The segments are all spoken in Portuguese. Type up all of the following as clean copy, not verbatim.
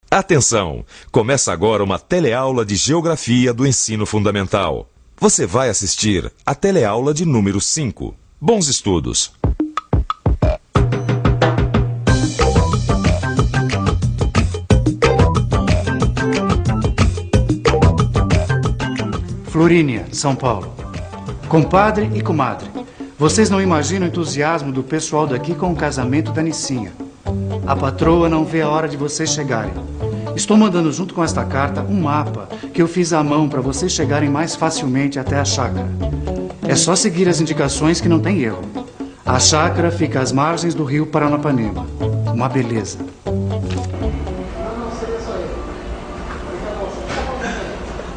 Atenção! Começa agora uma teleaula de Geografia do Ensino Fundamental. Você vai assistir a teleaula de número 5. Bons estudos! Florínia, São Paulo. Compadre e comadre, vocês não imaginam o entusiasmo do pessoal daqui com o casamento da Nicinha. A patroa não vê a hora de vocês chegarem. Estou mandando junto com esta carta um mapa que eu fiz à mão para vocês chegarem mais facilmente até a chácara. É só seguir as indicações que não tem erro. A chácara fica às margens do rio Paranapanema. Uma beleza.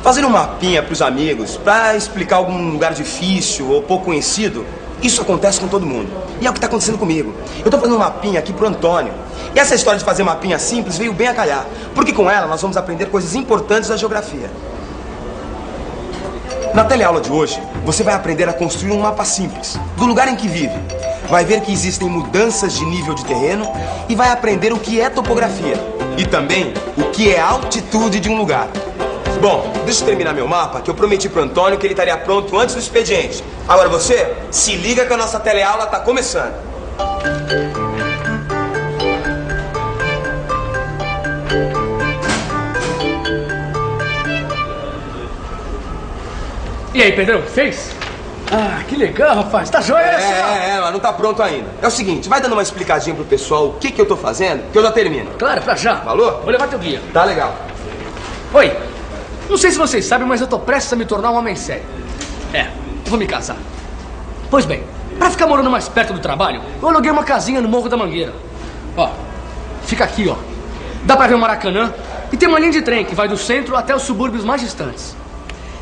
Fazer um mapinha para os amigos, para explicar algum lugar difícil ou pouco conhecido, isso acontece com todo mundo. E é o que está acontecendo comigo. Eu estou fazendo um mapinha aqui pro Antônio. E essa história de fazer mapinha simples veio bem a calhar. Porque com ela nós vamos aprender coisas importantes da geografia. Na teleaula de hoje, você vai aprender a construir um mapa simples, do lugar em que vive. Vai ver que existem mudanças de nível de terreno e vai aprender o que é topografia. E também o que é altitude de um lugar. Bom, deixa eu terminar meu mapa, que eu prometi pro Antônio que ele estaria pronto antes do expediente. Agora você, se liga que a nossa teleaula tá começando. E aí, Pedrão, fez? Ah, que legal, rapaz. Tá joia essa? Mas não tá pronto ainda. É o seguinte, vai dando uma explicadinha pro pessoal o que eu tô fazendo, que eu já termino. Claro, pra já. Falou? Vou levar teu guia. Tá legal. Oi. Não sei se vocês sabem, mas eu tô prestes a me tornar um homem sério. Eu vou me casar. Pois bem, pra ficar morando mais perto do trabalho, eu aluguei uma casinha no Morro da Mangueira. Ó, fica aqui, ó. Dá pra ver o Maracanã e tem uma linha de trem que vai do centro até os subúrbios mais distantes.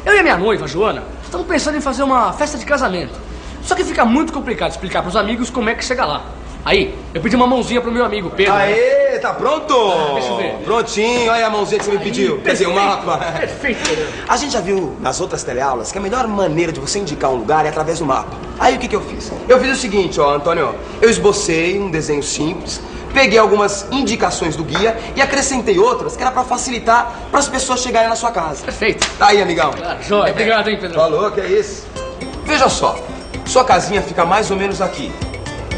Eu e a minha noiva, Joana, estamos pensando em fazer uma festa de casamento. Só que fica muito complicado explicar pros amigos como é que chega lá. Aí, eu pedi uma mãozinha pro meu amigo, Pedro. Aê, tá pronto? Deixa eu ver. Prontinho, olha a mãozinha que você me pediu. Quer dizer, o mapa. Perfeito, Pedro. A gente já viu nas outras teleaulas que a melhor maneira de você indicar um lugar é através do mapa. Aí o que eu fiz? Eu fiz o seguinte, ó, Antônio. Eu esbocei um desenho simples, peguei algumas indicações do guia e acrescentei outras que era pra facilitar para as pessoas chegarem na sua casa. Perfeito. Tá aí, amigão. Claro, joia. Obrigado, hein, Pedro. Falou, que é isso. Veja só, sua casinha fica mais ou menos aqui.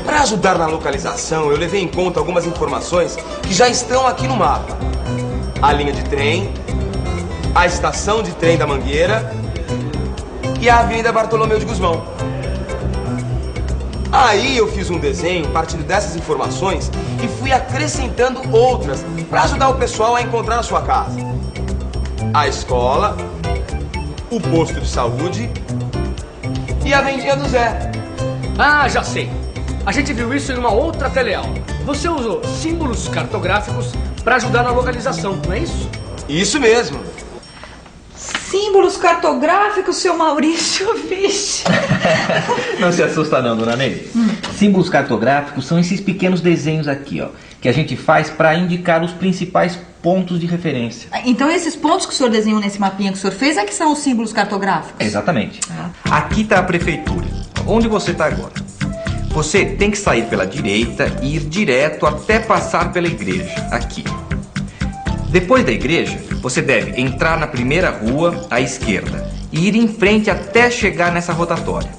Para ajudar na localização, eu levei em conta algumas informações que já estão aqui no mapa. A linha de trem, a estação de trem da Mangueira e a Avenida Bartolomeu de Gusmão. Aí eu fiz um desenho partindo dessas informações e fui acrescentando outras para ajudar o pessoal a encontrar a sua casa. A escola, o posto de saúde e a vendinha do Zé. Ah, já sei. A gente viu isso em uma outra teleaula. Você usou símbolos cartográficos para ajudar na localização, não é isso? Isso mesmo. Símbolos cartográficos, seu Maurício, vixe. Não se assusta não, dona Ney. Símbolos cartográficos são esses pequenos desenhos aqui, ó, que a gente faz para indicar os principais pontos de referência. Então esses pontos que o senhor desenhou nesse mapinha que o senhor fez é que são os símbolos cartográficos? Exatamente. Aqui está a prefeitura. Onde você está agora? Você tem que sair pela direita e ir direto até passar pela igreja, aqui. Depois da igreja, você deve entrar na primeira rua à esquerda e ir em frente até chegar nessa rotatória.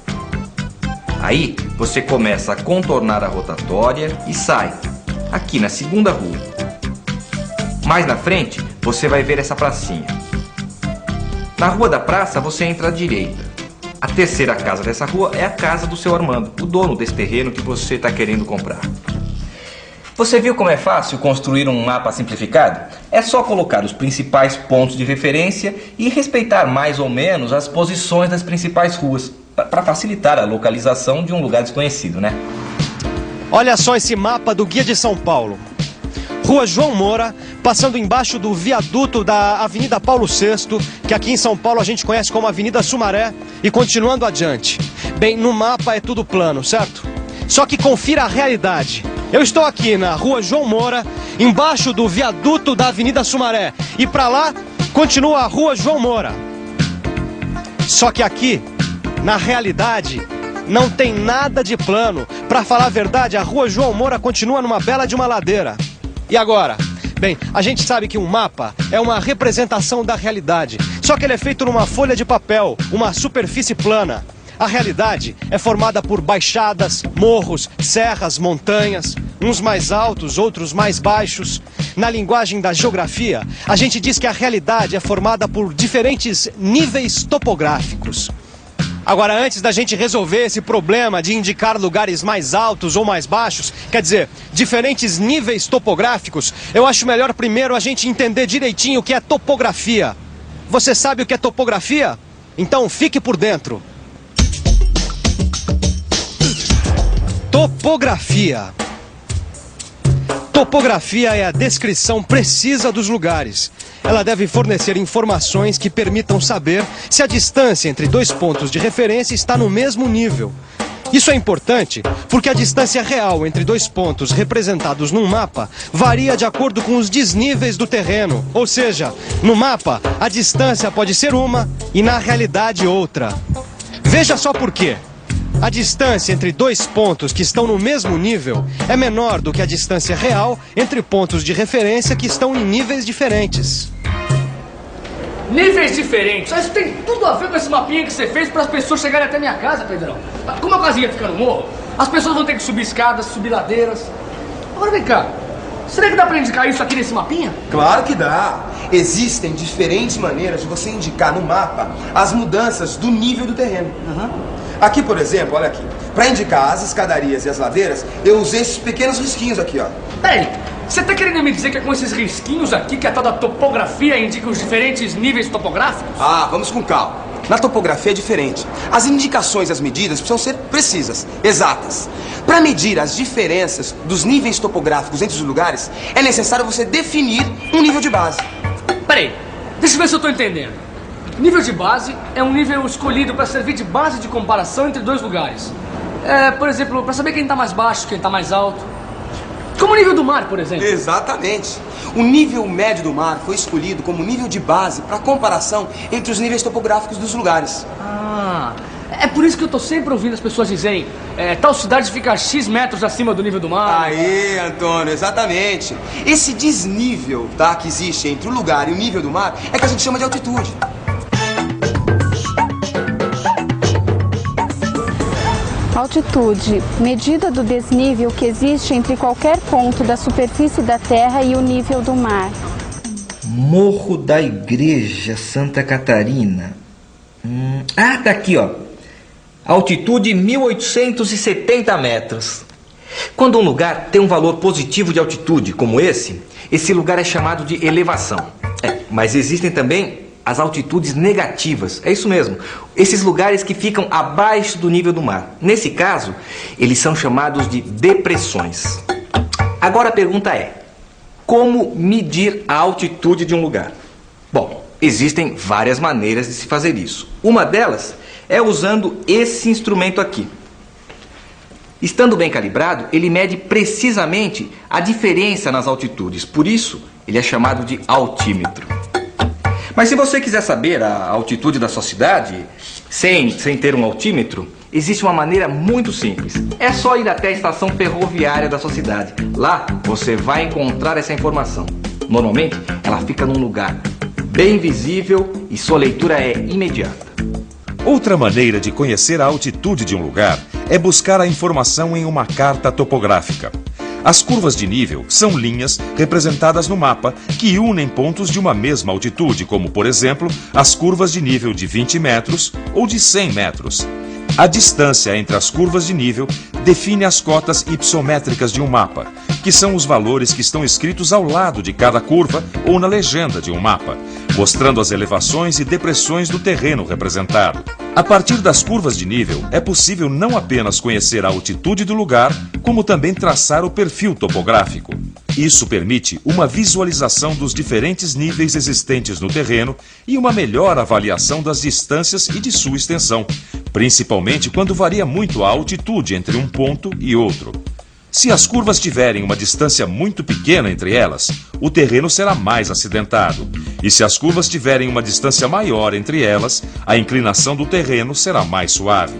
Aí, você começa a contornar a rotatória e sai, aqui na segunda rua. Mais na frente, você vai ver essa pracinha. Na rua da praça, você entra à direita. A terceira casa dessa rua é a casa do seu Armando, o dono desse terreno que você está querendo comprar. Você viu como é fácil construir um mapa simplificado? É só colocar os principais pontos de referência e respeitar mais ou menos as posições das principais ruas, para facilitar a localização de um lugar desconhecido, né? Olha só esse mapa do Guia de São Paulo. Rua João Moura, passando embaixo do viaduto da Avenida Paulo VI, que aqui em São Paulo a gente conhece como Avenida Sumaré, e continuando adiante. Bem, no mapa é tudo plano, certo? Só que confira a realidade. Eu estou aqui na Rua João Moura, embaixo do viaduto da Avenida Sumaré, e para lá continua a Rua João Moura. Só que aqui, na realidade, não tem nada de plano. Para falar a verdade, a Rua João Moura continua numa bela de uma ladeira. E agora? Bem, a gente sabe que um mapa é uma representação da realidade, só que ele é feito numa folha de papel, uma superfície plana. A realidade é formada por baixadas, morros, serras, montanhas, uns mais altos, outros mais baixos. Na linguagem da geografia, a gente diz que a realidade é formada por diferentes níveis topográficos. Agora, antes da gente resolver esse problema de indicar lugares mais altos ou mais baixos, quer dizer, diferentes níveis topográficos, eu acho melhor primeiro a gente entender direitinho o que é topografia. Você sabe o que é topografia? Então fique por dentro. Topografia. Topografia é a descrição precisa dos lugares. Ela deve fornecer informações que permitam saber se a distância entre dois pontos de referência está no mesmo nível. Isso é importante porque a distância real entre dois pontos representados num mapa varia de acordo com os desníveis do terreno. Ou seja, no mapa, a distância pode ser uma e na realidade outra. Veja só por quê. A distância entre dois pontos que estão no mesmo nível é menor do que a distância real entre pontos de referência que estão em níveis diferentes. Níveis diferentes? Isso tem tudo a ver com esse mapinha que você fez para as pessoas chegarem até minha casa, Pedrão. Como a casinha fica no morro, as pessoas vão ter que subir escadas, subir ladeiras. Agora vem cá, será que dá para indicar isso aqui nesse mapinha? Claro que dá. Existem diferentes maneiras de você indicar no mapa as mudanças do nível do terreno. Aqui, por exemplo, olha aqui. Para indicar as escadarias e as ladeiras, eu usei esses pequenos risquinhos aqui, ó. Peraí, você tá querendo me dizer que é com esses risquinhos aqui que a tal da topografia indica os diferentes níveis topográficos? Ah, vamos com calma. Na topografia é diferente. As indicações e as medidas precisam ser precisas, exatas. Para medir as diferenças dos níveis topográficos entre os lugares, é necessário você definir um nível de base. Peraí, deixa eu ver se eu tô entendendo. Nível de base é um nível escolhido para servir de base de comparação entre dois lugares. Por exemplo, para saber quem está mais baixo, quem está mais alto. Como o nível do mar, por exemplo. Exatamente. O nível médio do mar foi escolhido como nível de base para comparação entre os níveis topográficos dos lugares. Ah, é por isso que eu tô sempre ouvindo as pessoas dizerem tal cidade fica a X metros acima do nível do mar. Aí, Antônio, exatamente. Esse desnível, tá, que existe entre o lugar e o nível do mar é que a gente chama de altitude. Altitude, medida do desnível que existe entre qualquer ponto da superfície da Terra e o nível do mar. Morro da Igreja, Santa Catarina. Tá aqui, ó. Altitude 1870 metros. Quando um lugar tem um valor positivo de altitude, como esse lugar é chamado de elevação. Mas existem também as altitudes negativas, é isso mesmo. Esses lugares que ficam abaixo do nível do mar. Nesse caso, eles são chamados de depressões. Agora a pergunta é: como medir a altitude de um lugar? Bom, existem várias maneiras de se fazer isso. Uma delas é usando esse instrumento aqui. Estando bem calibrado, ele mede precisamente a diferença nas altitudes. Por isso, ele é chamado de altímetro. Mas se você quiser saber a altitude da sua cidade, sem ter um altímetro, existe uma maneira muito simples. É só ir até a estação ferroviária da sua cidade. Lá você vai encontrar essa informação. Normalmente, ela fica num lugar bem visível e sua leitura é imediata. Outra maneira de conhecer a altitude de um lugar é buscar a informação em uma carta topográfica. As curvas de nível são linhas representadas no mapa que unem pontos de uma mesma altitude, como, por exemplo, as curvas de nível de 20 metros ou de 100 metros. A distância entre as curvas de nível define as cotas hipossométricas de um mapa, que são os valores que estão escritos ao lado de cada curva ou na legenda de um mapa, mostrando as elevações e depressões do terreno representado. A partir das curvas de nível, é possível não apenas conhecer a altitude do lugar, como também traçar o perfil topográfico. Isso permite uma visualização dos diferentes níveis existentes no terreno e uma melhor avaliação das distâncias e de sua extensão, principalmente quando varia muito a altitude entre um ponto e outro. Se as curvas tiverem uma distância muito pequena entre elas, o terreno será mais acidentado. E se as curvas tiverem uma distância maior entre elas, a inclinação do terreno será mais suave.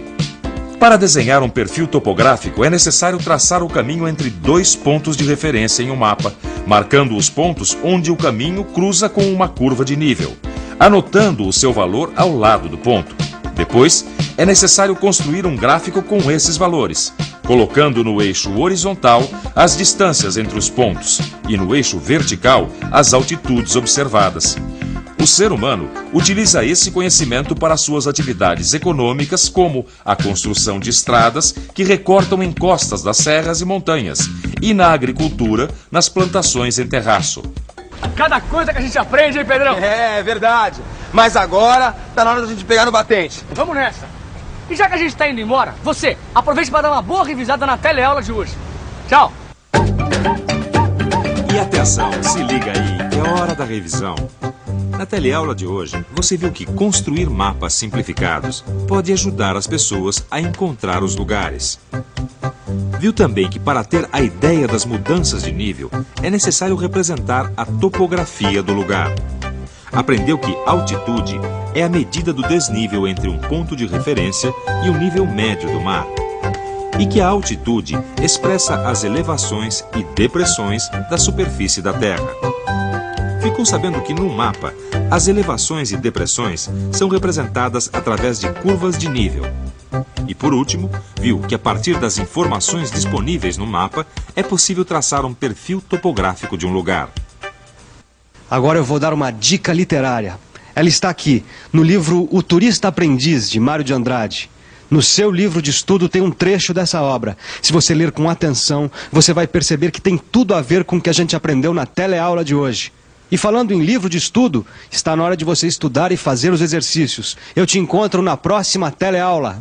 Para desenhar um perfil topográfico, é necessário traçar o caminho entre dois pontos de referência em um mapa, marcando os pontos onde o caminho cruza com uma curva de nível, anotando o seu valor ao lado do ponto. Depois, é necessário construir um gráfico com esses valores, colocando no eixo horizontal as distâncias entre os pontos e no eixo vertical as altitudes observadas. O ser humano utiliza esse conhecimento para suas atividades econômicas, como a construção de estradas que recortam encostas das serras e montanhas, e na agricultura, nas plantações em terraço. Cada coisa que a gente aprende, hein, Pedrão? É verdade. Mas agora tá na hora da gente pegar no batente. Vamos nessa. E já que a gente tá indo embora, você aproveite para dar uma boa revisada na teleaula de hoje. Tchau. E atenção, se liga aí, é hora da revisão. Na teleaula de hoje, você viu que construir mapas simplificados pode ajudar as pessoas a encontrar os lugares. Viu também que para ter a ideia das mudanças de nível, é necessário representar a topografia do lugar. Aprendeu que altitude é a medida do desnível entre um ponto de referência e o nível médio do mar. E que a altitude expressa as elevações e depressões da superfície da Terra. Ficou sabendo que no mapa, as elevações e depressões são representadas através de curvas de nível. E por último, viu que a partir das informações disponíveis no mapa, é possível traçar um perfil topográfico de um lugar. Agora eu vou dar uma dica literária. Ela está aqui, no livro O Turista Aprendiz, de Mário de Andrade. No seu livro de estudo tem um trecho dessa obra. Se você ler com atenção, você vai perceber que tem tudo a ver com o que a gente aprendeu na teleaula de hoje. E falando em livro de estudo, está na hora de você estudar e fazer os exercícios. Eu te encontro na próxima teleaula.